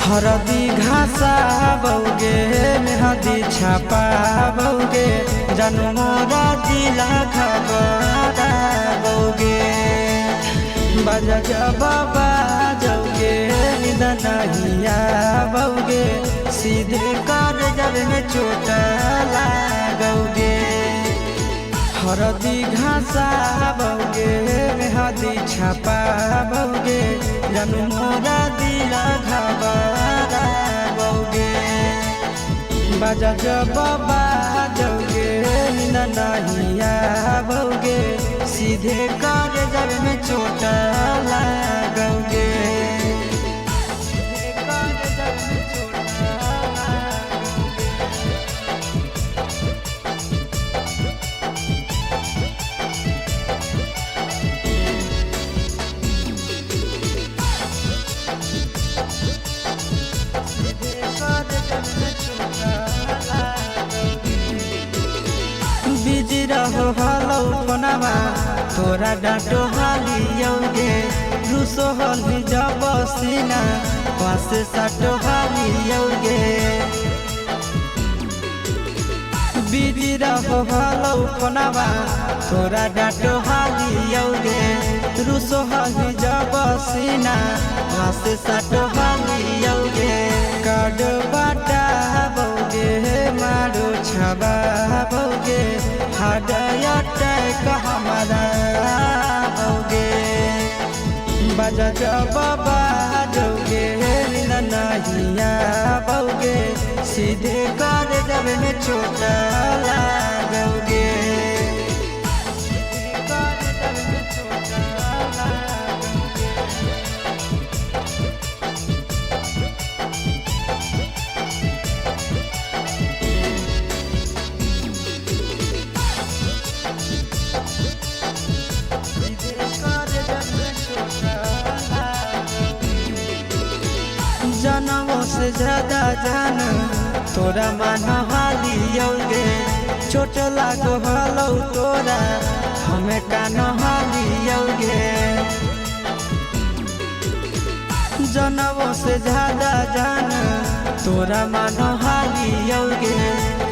हरदी घासा बौगे मेहदी छापा बौगे जनमोरा जिला खबरा बौगे बजा बाबा जौगे निदनहिया बौगे सीधे कर जब में चोट लागोगे। हरदी घासा बौगे मेहदी छापा बौगे जनमोरा दिला घबरा बौगे बजा बाबा जौगे नहिया बौगे सीधे कर जब में चोट लागोगे। बिजी रहो हलो फोनमा तोरा डांटो हालियोगे रूसो हली जब सीना पास साटो हालियोगे। बिजी रहो हलो फोनमा तोरा डांटो हालियोगे रूसो हली जब सीना पास साटो हालियोगे। काड बाटा बौगे मारो छबा बौगे हृदय हमारा बौगे बजा बाबा जौगे नहिया बौगे सीधे कर जब में चोट लागोगे। जनमों से ज्यादा जान तोरा मान हालियोगे चोट लागो हलो तोरा हमें कान हालियोगे। जनमों से ज्यादा जान तोरा मान हालियोगे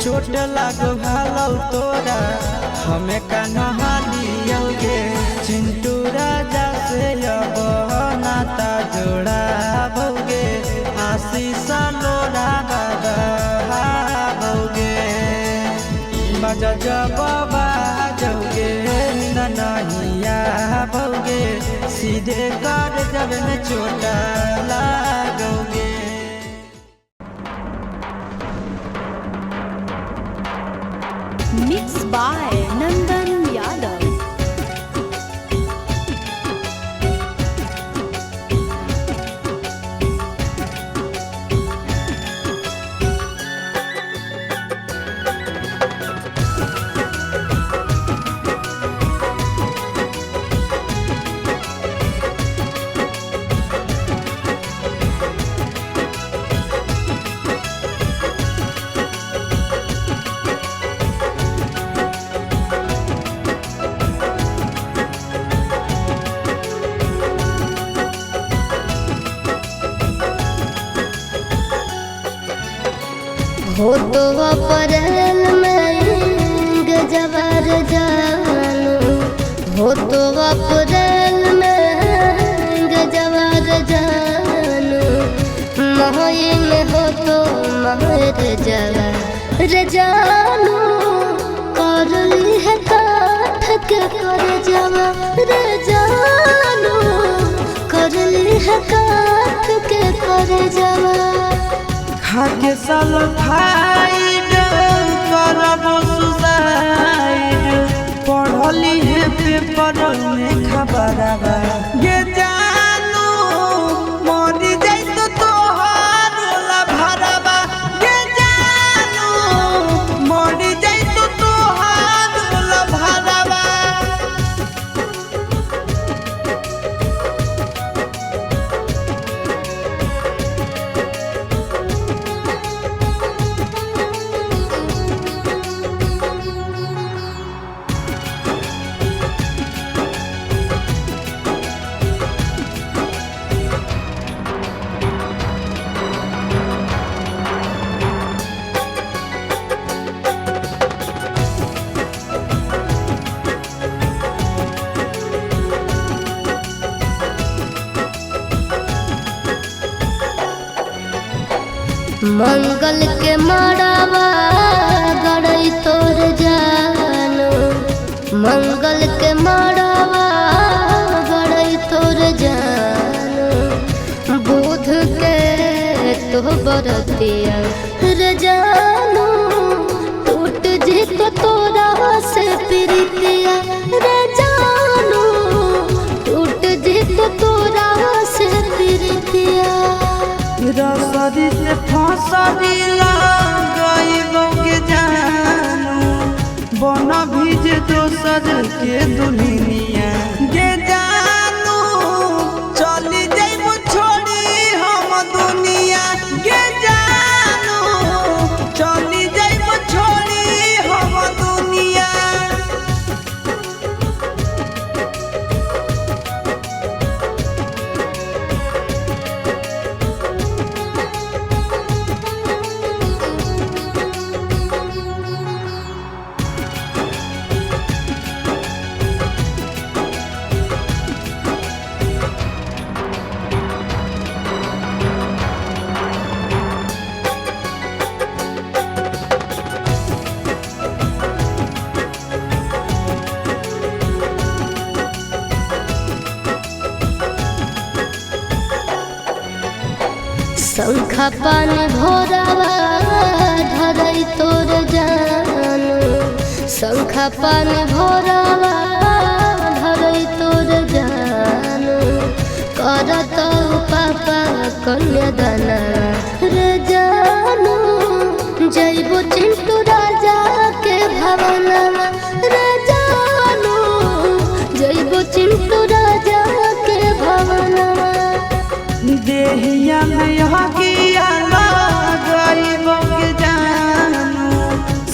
चोट लागो हलो तोरा हमें कान हालियोगे। चिंटू राजा से अब नाता जोड़ा बौगे आशीष लोड़ा बौगे बजा बाबा जौगे नहिया बौगे सीधे कर जब में चोट लागोगे। मिक्स बाय नंदन यादव। हो तो अप्रैल में गजबर जानू हो तो अप्रैल में गजबर जानू मई में हो तो महर जवर जानू कर ली है काठ के कर जवर जानू कर ली है काठ के कर जवर। खाके सल्फाइड करब सुसाइड पढ़ली है पेपर में खबरवा ये जानू मरी जाई तो तोहार भरवा ये जानू मरी जाई तो तोहार भरवा। मंगल के मड़ावा गड़ई तोर जानो, मंगल के मड़ावा गड़ई तोर जानो, बुध के तो बरतिया रे जानो, टूट जी तो तोरा से प्रीतिया रे जानो, टूट जी तो तोरा से प्रीतिया। रसरी से फसरी लगाइबो के जानू, बना भीज दोसर के दुनिया गे जानू, चली जाइबो छोड़ी हम दुनिया गे जानू, चली जाइबो छोड़ी हम दुनिया। शंखा पानी भोरावा धरई तोर जानो, शंखा पानी भोरावा धरई तोर जानो, करत पापा कन्यादाना रे जानो, जइबो चिंटू राजा के भवनवा रे जानो, जइबो चिंटू राजा के भवनवा। देहिया में हकिया लगाइबो के जानू,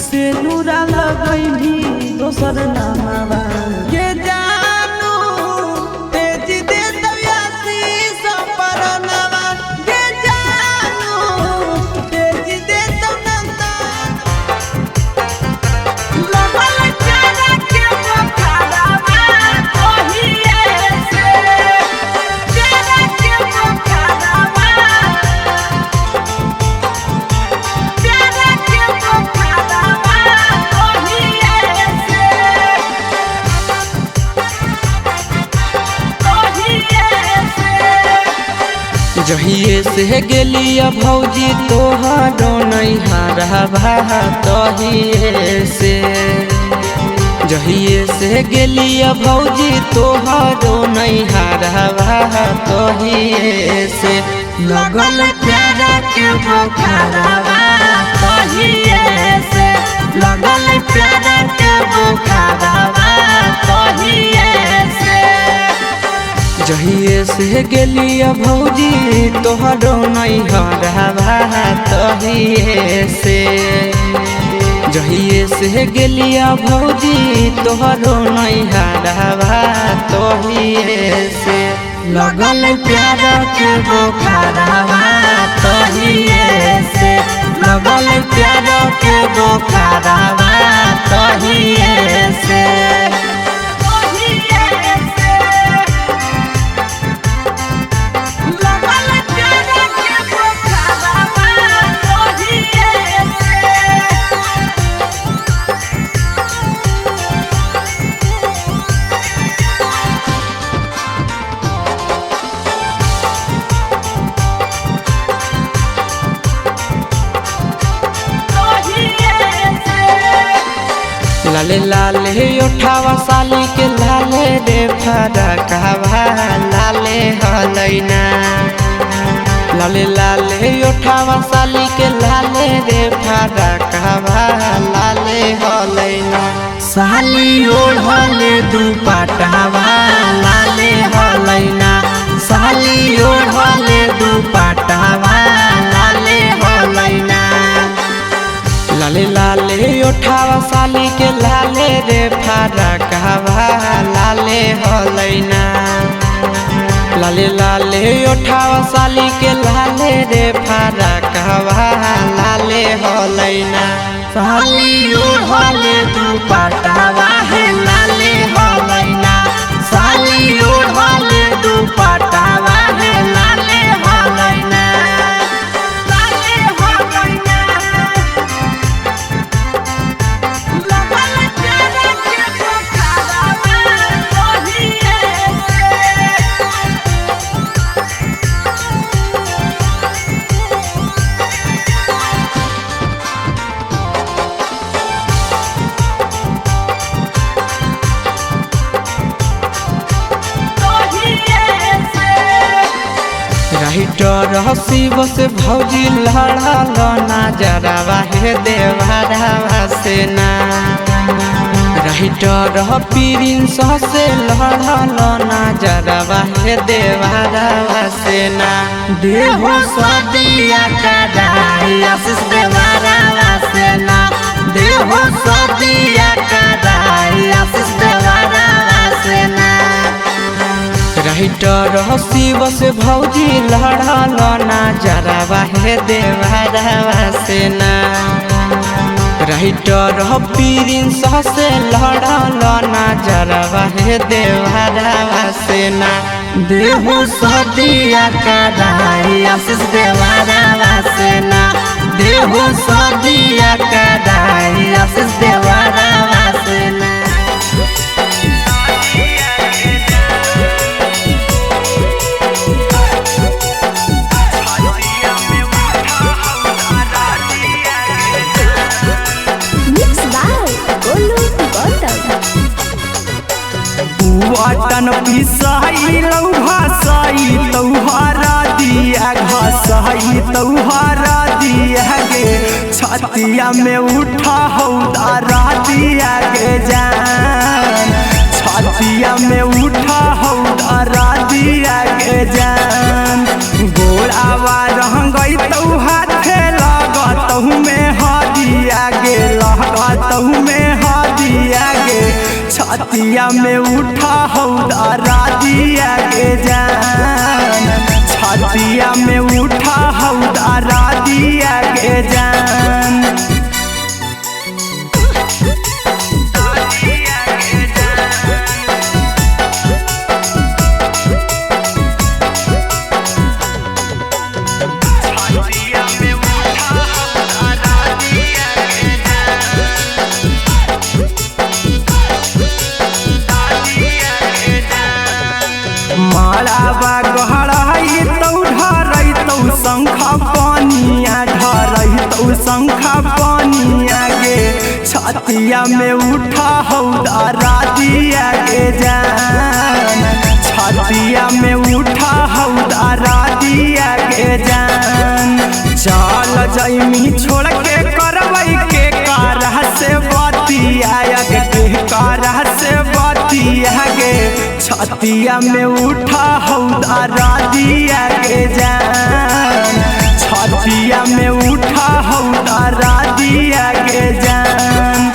सेनुरा लगैभी दोसर नामवा के जानू, तेज दे दयासी सपरनवा के जानू, तेज दे दनंदा लगल चारा के बखाड़ावा कहिए से, चारा के बखाड़ावा, चारा के बखाड़ावा कहिए से, कहिए से। जहिए से गेलिया भौजी तोहरो नैहरवा तहिए से, जहिए से गेलिया भौजी तोहरो नैहरवा तहिए से, लगल प्यारा के बुखारवा तहिए से, लगल प्यारा के बुखारवा तहिए से। जहिए से गेलिया भौजी तोहरो नैहरवा तहिए से, जहिए से गेलिया भौजी तोहरो नैहरवा तहिए से, लगल प्यार के बुखारवा तहिए से, लगल प्यार के बुखारवा तहिए से। लाले लाले उठावा साली के लाले रे फरकवा लाले हलैना, लाले लाले उठावा साली के लाले रे फरकवा लाले हलैना, साली ओढ़ले दुपट्टावा लाले हलैना, साली ओढ़ले दुपट्टावा लाले हलैना, लाले लाले उठावा साली के लाले रे फरकवा लाले हलैना, लाले लाले उठावा साली के लाले रे फरकवा लाले हलैना, साली ओढ़ले दुपट्टावा है लाले हलैना, साली ओढ़ले दुपट्टावा है लाले हलैना, लाले हलैना। राइटर शिव से भौजी लड़ल ना जरावा हे देवरावा से ना। राइटर प्रिंस से लड़ल ना जरावा हे देवरावा से ना। देहो सदिया कदाई आशीष देवरावा से ना। देहो सदिया कदाई आशीष देवरावा से ना। राइटर शिव से भौजी लड़ल ना जरावा हे देवरावा से ना। राइटर प्रिंस से लड़ल ना जरावा हे देवरावा से ना। देहो सदिया कदाई आशीष देवरावा से ना। देहो सदिया कदाई आशीष देवरावा से ना। वाटन पिसाई लौ भासाई तौहारा दिया घासाई तौहारा दिया गे। छतिया में उठा हौदारा दिया गे जान। छतिया में उठा हौदारा दिया गे जान। गोड़ावा रंग गई तौ हाथे लगतहु में हदिया गे लगतहु में हदिया गे। छतिया में उठा हौदारा दिया गे जान। छतिया में उठा हौदारा दिया गे जान। मालावा गहराई तौ ढरई तौ शंखा पानिया ढरई तौ शंखा पानिया गे। छतिया में उठा हौदारा दिया गे जान। छतिया में उठा हौदारा दिया गे जान। चल जैमी छोड़ के करवई के कारह से बतिया के कारह से बतिया गे। छतिया में उठा हौदारा दिया गे जान। छतिया में उठा हौदारा दिया गे जान।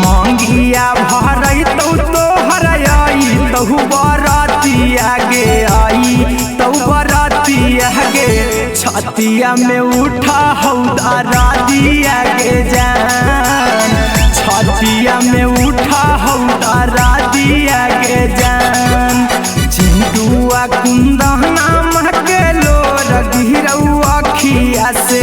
मंगिया भरई तौ तोहर आई तहु बरातिया गे आई तौ बरातिया गे। छतिया में उठा हौदारा दिया गे जान। छतिया में उठा हौदारा दिया गे जान। चिंटुआ कुंदना महके लोर गिरौ अखिया से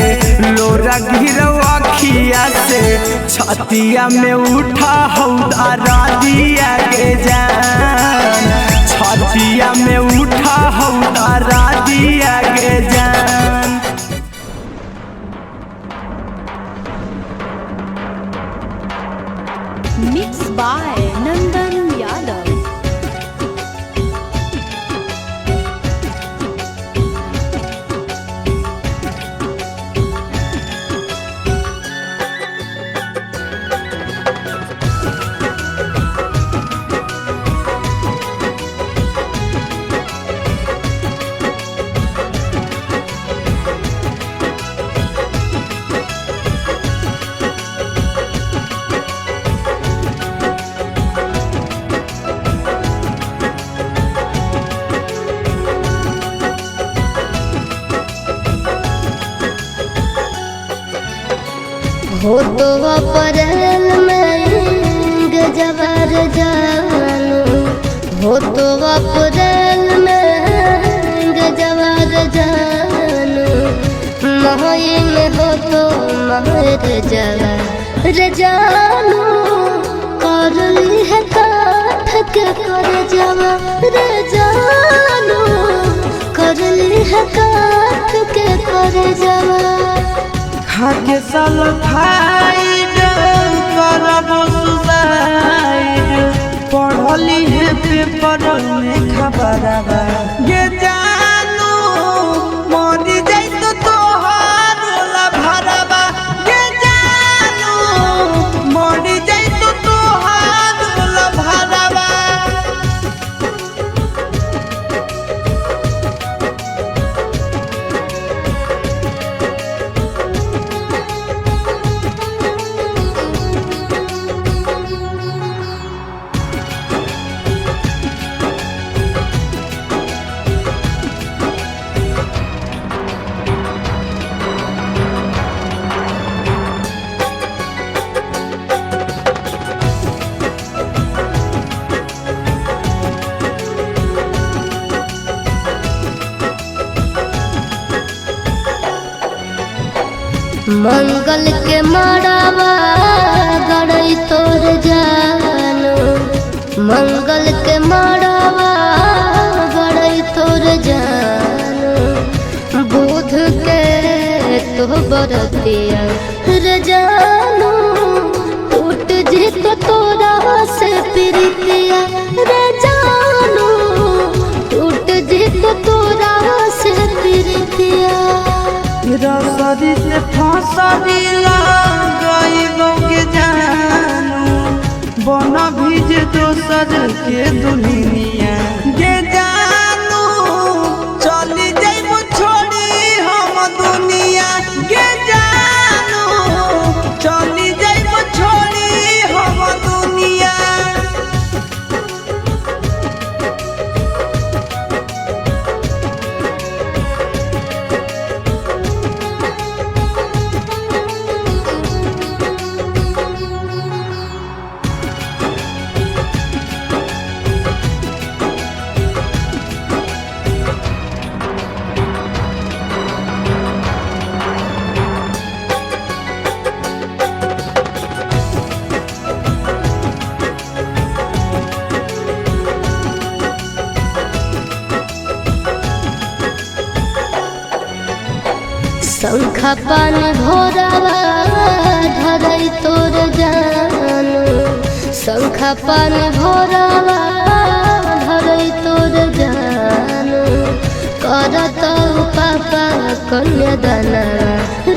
लोर गिरौ अखिया से। छतिया में उठा हौदारा दिया गे जान। छतिया में उठा हौदारा दिया गे जान। Mixed by Nandan Yadav. हो तो अप्रैल में गजबर जानू। हो तो अप्रैल में गजबर जानू। मई में हो तो महर जवा जानू। करली है काठ के कर जवा रे जानू करली है काठ के कर जवा खाके साल फाइड करब सुसाइड पढ़ली है पेपर में खबरवा ये जानू मरी जाई तो तोहार भरवा ये जानू मरी जाई तो तोहार भरवा। मंगल के मड़ावा गड़ई तोर जानू मंगल के मड़ावा गड़ई तोर जानू बुध के तो बरतिया रे जानू टूट जी तो तोरा से प्रीतिया रे जानू टूट जी तो तोरा से प्रीतिया रसरी से फसरी गईबो के जानू बना भीज दोसर के दुनिया ये जानू चली जाइबो छोड़ी हम दुनिया ये जानू चली जाइबो छोड़ी हम दुनिया। शंखा पान भोरावा धरई तोर जानू शंखा पान भोरावा धरई तोर जानू करत पापा कन्यादाना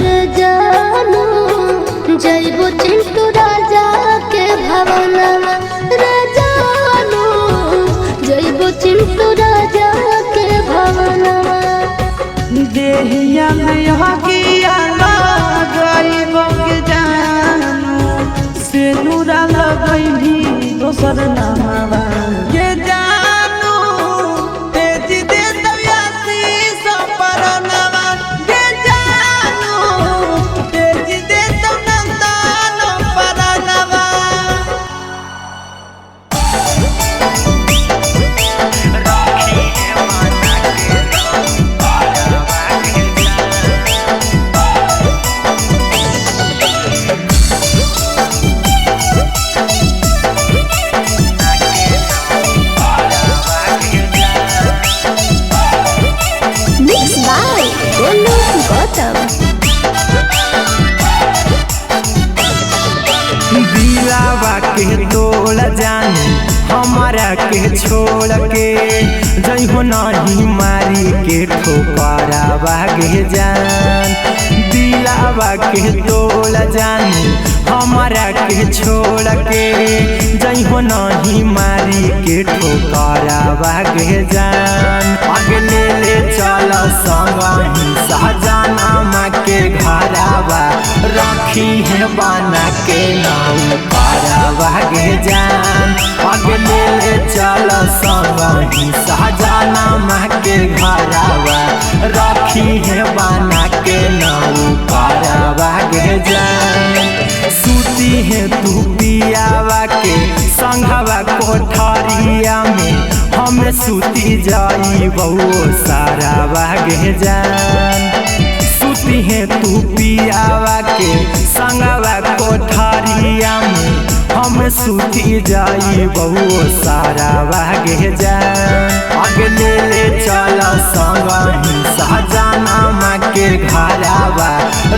रे जानू जइबो चिंटू राजा के भवनवा रे जानू जइबो चिंटू राजा के भवनवा देहिया में हकिया गईबो के जानू से नूरा लगई दोसर नामवा ये जानू तेज दे दयासी सपरनवा ये जानू तेज दे नंदन परनवा। Mixed by Golu Gautam. दिलावा के तोड़ जानी हमारा के छोड़ के जइहो नहीं मारी के ठोकरावा के जान दिलावा के तोड़ जानी हमारा के छोड़ के जइहो नहीं मारी के ठोकरावा के जान अगले ले चल संगही सहजाना के घरावा रखी है बना के नाऊ पारावा गे जान अगले ले चल संगही सहजाना के घरावा रखी है बना के नाऊ पारावा गे जान सूती है तू पियावा के संघवा कोठरिया में हमें सूती जाई बहु सारा बागे जान सूती है तू पियावा के संगवा कोठरिया में हम सूती जाई बहु सारा वागे जान आगे ले चल संगही सहजाना माँ के घरावा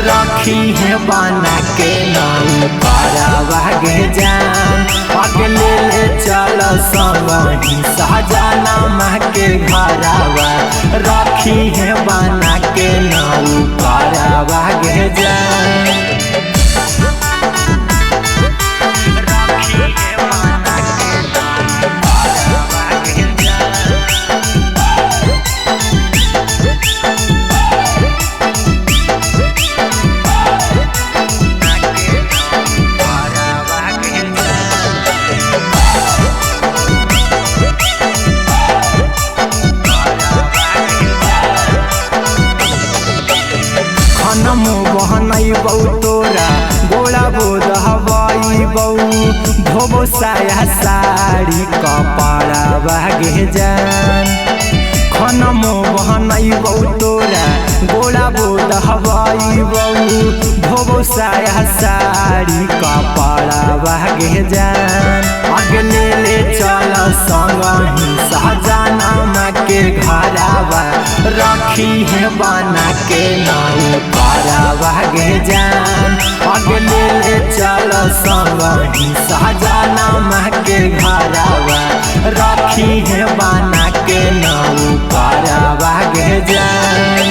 रखी है बना के नाम पारा वागे जान आगे ले चल संगही सहजाना माँ के घरावा रखी है बना के नाम पारा वागे जान नमो बहनई बौ तोरा गोला बोध हवाई बौ धोबो साया साड़ी कपड़ा बागे जान खनमो बहनई बौ तोरा गोला बोध हवाई बौ धोबो साया साड़ी कपड़ा बागे जान अगले ले चल संगही सहजाना माँ के घरावा रखी है बना के नाम पारा वागे जान अगले ले चल संगही सहजाना माँ के घरावा रखी है बना के नाम पारा वागे जान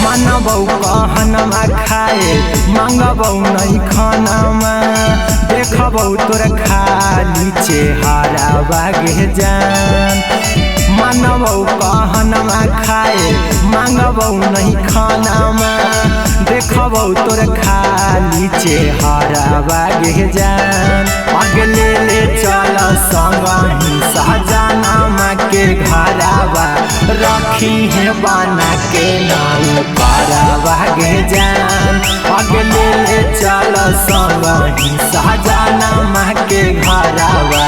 मनबौ कहनमा खाए मांगबौ नहीं खानामा देखबौ तोर खाली चेहरा वागे जान मनबौ कहनमा खाए मांगबौ नहीं खानामा देखबौ तोर खाली चेहरा वागे जान अगले ले चल संगही सहजाना माँ के घरावा रखी है बना के नाम पारा वागे जान अगले ले चल संगही सहजाना माँ के घरावा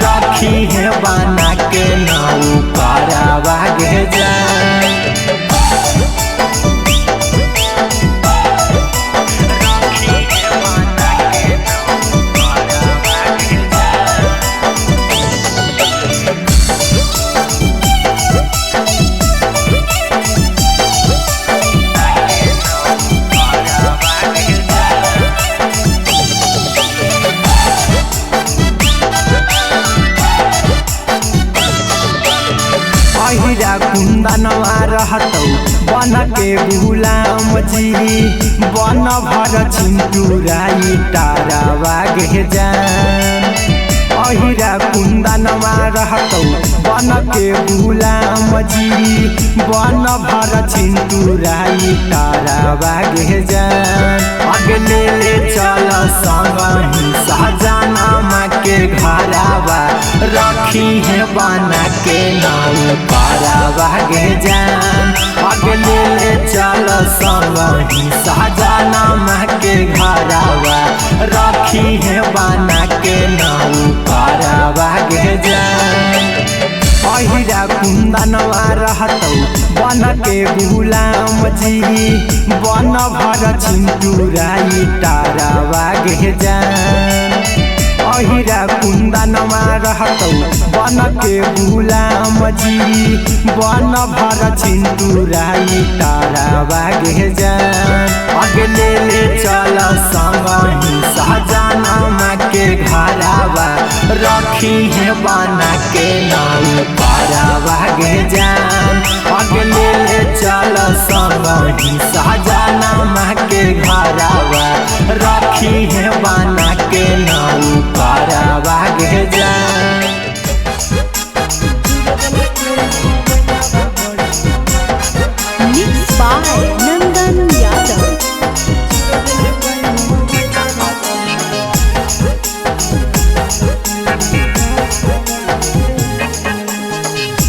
रखी है बना के नाम पारा वागे जान अहिरा कुंदनवा रहतौ बन के गुलाम जी बन भर चिंटूराई तारा वागे जान अहिरा कुंदनवा रहतौ बन के गुलाम जी बन भर चिंटूराई तारा वागे जान अगले ले चल संगही सहजाना माँ के घरावा रखी है बना के नाम पारा वागे जान अगले ले चल संगही सहजाना माँ के घरावा रखी है बना के नाम पारा वागे जान अहिरा कुंदनवा रहतौ बन के गुलाम जी बन भर चिंटूराई तारा वागे जान अहिरा कुंदनवा रहतौ बन के गुलाम जी बन भर चिंटूराई तारा वागे जान अगले ले चल संगही सहजाना माँ के घरावा रखी है बना के नाम पारा वागे जान अगले ले चल संगही सहजाना माँ के घरावा रखी है बना के नाम पारा वागे जान Mixed by Nandan Yadav.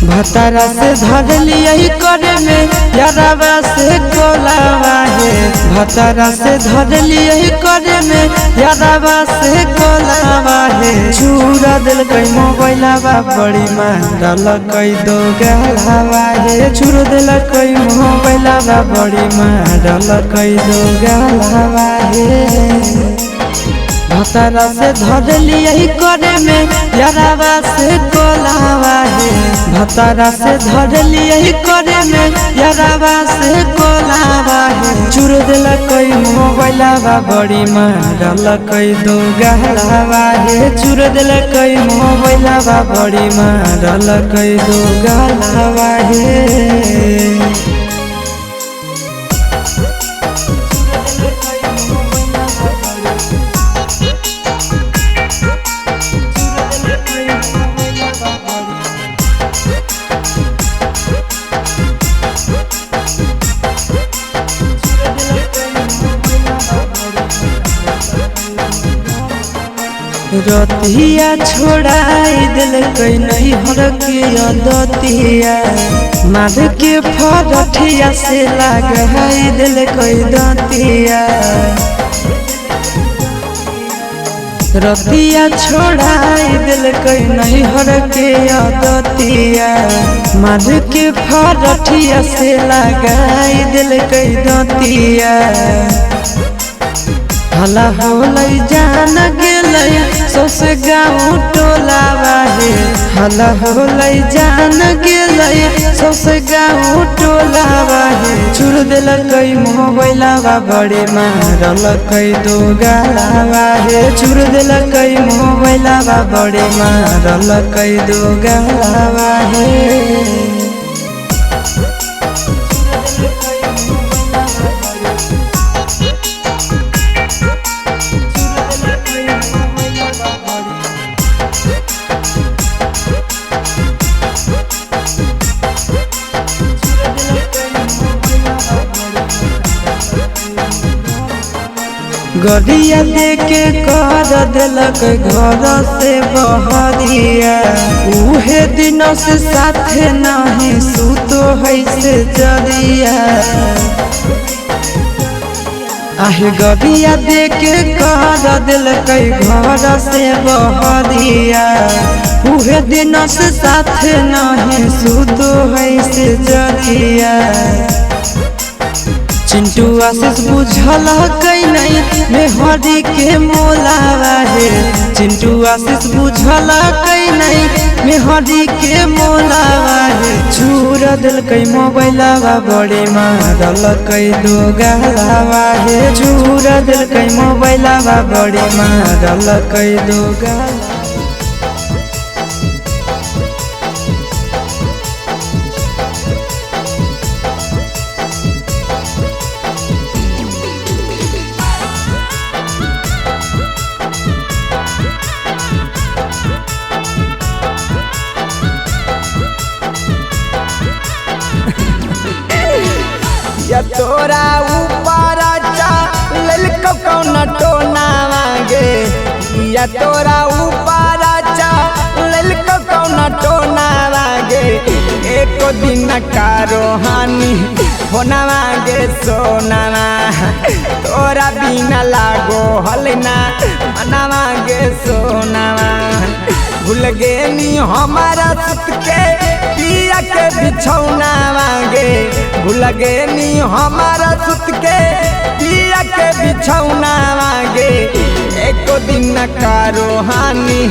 भतारा से धर लिया करे में यारावा से कोलावा है भतारा से धर लिया करे में यारावा से कोलावा है चूरा दिल कई मोबाइलावा बड़ी मारल कई दो गलावा है चूर दिल कई मोबाइलावा बड़ी मारल कई दो गलावा है भतरा से धर लिया करे में यारावा से कोलावा है भतरा से धर लिया करे में यारावा से कोलावा है चूर दिल कोई मोबाइलावा बड़ी मारल कोई दो गहलावा है चूर दिल कोई मोबाइलावा बड़ी मारल कोई दो गहलावा है रतिया छोड़ाई दिल कई नहीं हर के दतिया मार के फरठिया से लगाई दिल कई दतिया रतिया छोड़ाई दिल कई नहीं हर के दतिया मार के फरठिया से लगाई दिल कई दतिया हला होलै जान गेलै सौस गाँव टोलावा है हला होलै जान गेलै सौस गाँव टोलावा है चूर दिल कई मोबाइलावा बड़े मारल कई दो गालावा है चूर दिल कई मोबाइलावा बड़े मारल कई दो गालावा है गरिया देके कर दिलक घर से बहरिया उहे दिन से साथे नहीं सुतो है से जरिया आहे गरिया देके कर दिलक घर से बहरिया उहे दिन से साथे नहीं सुतो है से जरिया चिंटू आशीष बुझल कई नहीं मेहरी के मोलावा है चिंटू आशीष बुझल कई नहीं मेहरी के मोलावा है चूर दिल कई मोबाइलावा बड़े मारल कई दो गहलावा है चूर दिल कई मोबाइलावा बड़े मारल कई दो गहलावा या तोरा ऊपर चल कौन टोना मांगे या तोरा ऊपर चल कौन टोना मांगे एक दिन का रोहानी होना मांगे सोना तोरा बिना लागो हलना मना मांगे सोना भूल गे नी हमारा सुत के पिया के बिछौना मांगे भूल गे नी हमारा सुत के पिया के बिछौना मांगे एक दिन का रोहानी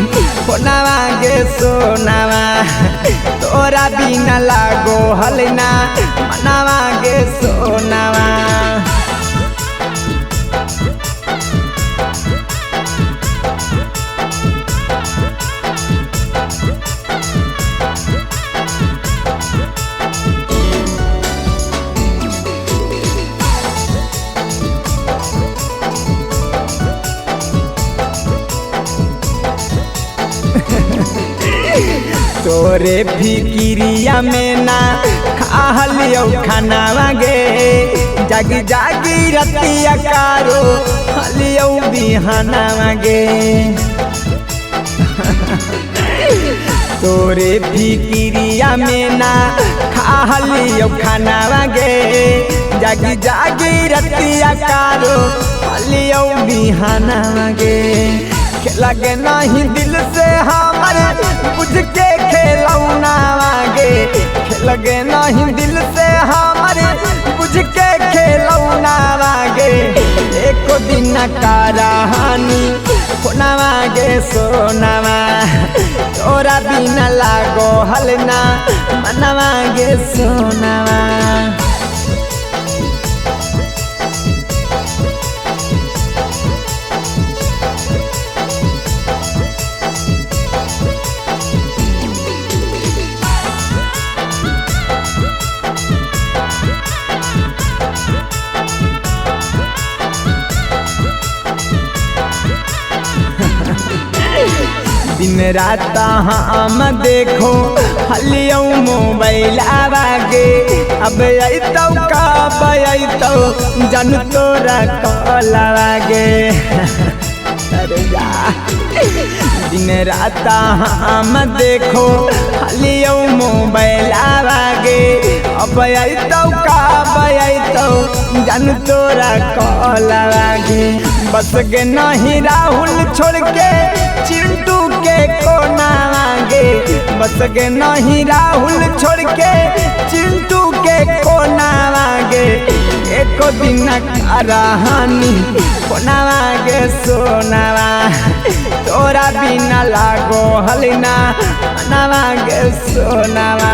होना मांगे सोना तोरा बिना लागो हलना मना मांगे सोना तोरे फिकिरिया में ना खालियो खाना मांगे जागी जागी रतिया कारो खालियो बिहाना मांगे तोरे फिकिरिया में ना खालियो खाना मांगे जागी जागी रतिया कारो खालियो बिहाना मांगे लगे नहीं दिल से हमारे बुझ के खेलौना मांगे लगे नहीं दिल से हमारे बुझ के खेलौना मांगे एक दिन का रहानी फोनवा गे सोनावा तोरा बिना लागो हलना मनवा गे सोनावा। दिन रात हम देखो हलियो मोबाइल आवागे अब अतौ कब अतौ जन तोरा कलावागे। अरे जा दिन रात हम देखो हलियो मोबाइल आवागे अब अतौ कब अतौ जन तोरा कलावागे। बस गे नहीं राहुल छोड़ के चिंटू के कोना गे बस गे नहीं राहुल छोड़ के चिंटू के कोना गे। एको दिन कहानी कोनावा गे सोनावा तोरा बिना लागो हलना मनवा गे सोनावा।